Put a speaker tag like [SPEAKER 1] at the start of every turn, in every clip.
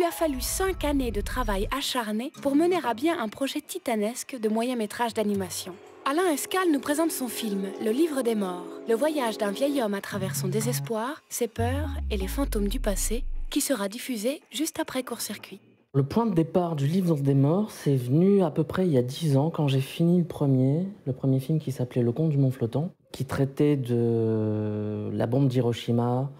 [SPEAKER 1] a fallu 5 années de travail acharné pour mener à bien un projet titanesque de moyen-métrage d'animation. Alain Escale nous présente son film « Le livre des morts », le voyage d'un vieil homme à travers son désespoir, ses peurs et les fantômes du passé, qui sera diffusé juste après Court-Circuit.
[SPEAKER 2] Le point de départ du livre des morts, c'est venu à peu près il y a 10 ans, quand j'ai fini le premier film qui s'appelait Le Conte du Mont Flottant, qui traitait de la bombe d'Hiroshima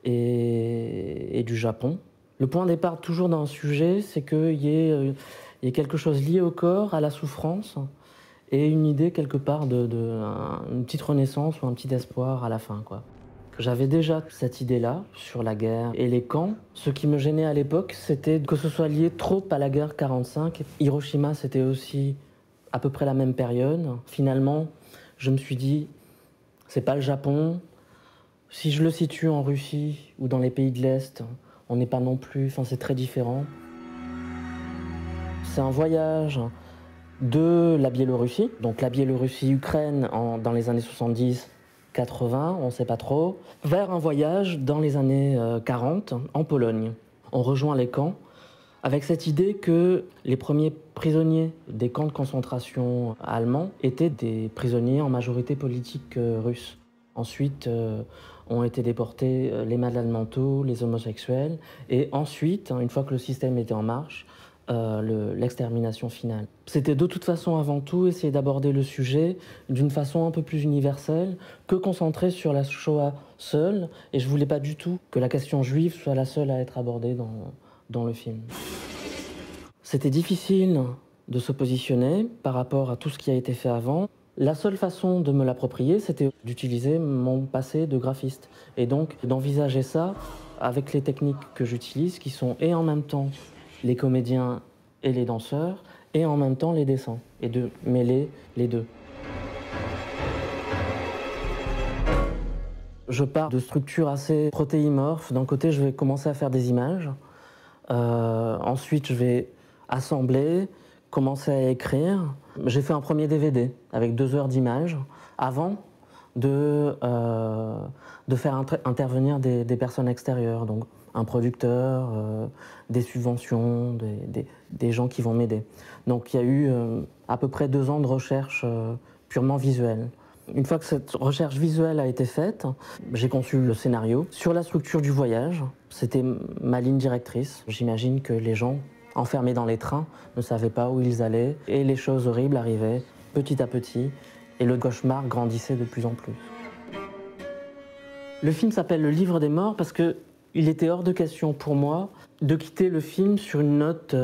[SPEAKER 2] et du Japon. Le point de départ, toujours dans un sujet, c'est qu'il y ait quelque chose lié au corps, à la souffrance, et une idée quelque part une petite renaissance ou un petit espoir à la fin, quoi. J'avais déjà cette idée-là sur la guerre et les camps. Ce qui me gênait à l'époque, c'était que ce soit lié trop à la guerre 45. Hiroshima, c'était aussi à peu près la même période. Finalement, je me suis dit, c'est pas le Japon. Si je le situe en Russie ou dans les pays de l'Est, on n'est pas non plus, enfin c'est très différent. C'est un voyage de la Biélorussie, donc la Biélorussie-Ukraine dans les années 70, 80, on ne sait pas trop, vers un voyage dans les années 40 en Pologne. On rejoint les camps avec cette idée que les premiers prisonniers des camps de concentration allemands étaient des prisonniers en majorité politique russes. Ensuite ont été déportés les malades mentaux, les homosexuels, et ensuite, une fois que le système était en marche, l'extermination finale. C'était de toute façon avant tout essayer d'aborder le sujet d'une façon un peu plus universelle que concentrer sur la Shoah seule, et je voulais pas du tout que la question juive soit la seule à être abordée dans le film. C'était difficile de se positionner par rapport à tout ce qui a été fait avant. La seule façon de me l'approprier, c'était d'utiliser mon passé de graphiste, et donc d'envisager ça avec les techniques que j'utilise, qui sont et en même temps les comédiens et les danseurs, et en même temps les dessins, et de mêler les deux. Je pars de structures assez protéimorphes. D'un côté, je vais commencer à faire des images. Ensuite, je vais assembler, commencer à écrire. J'ai fait un premier DVD avec 2 heures d'images avant de faire intervenir des personnes extérieures. Donc, un producteur, des subventions, des gens qui vont m'aider. Donc il y a eu à peu près 2 ans de recherche purement visuelle. Une fois que cette recherche visuelle a été faite, j'ai conçu le scénario. Sur la structure du voyage, c'était ma ligne directrice. J'imagine que les gens enfermés dans les trains ne savaient pas où ils allaient, et les choses horribles arrivaient petit à petit, et le cauchemar grandissait de plus en plus. Le film s'appelle Le Livre des morts parce que il était hors de question pour moi de quitter le film sur une note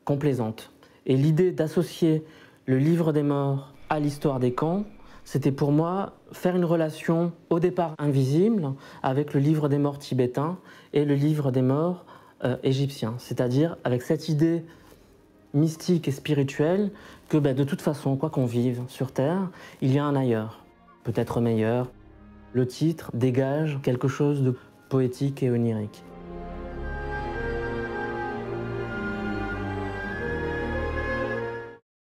[SPEAKER 2] complaisante. Et l'idée d'associer le livre des morts à l'histoire des camps, c'était pour moi faire une relation au départ invisible avec le livre des morts tibétain et le livre des morts égyptien. C'est-à-dire avec cette idée mystique et spirituelle que de toute façon, quoi qu'on vive sur Terre, il y a un ailleurs, peut-être meilleur. Le titre dégage quelque chose de poétique et onirique.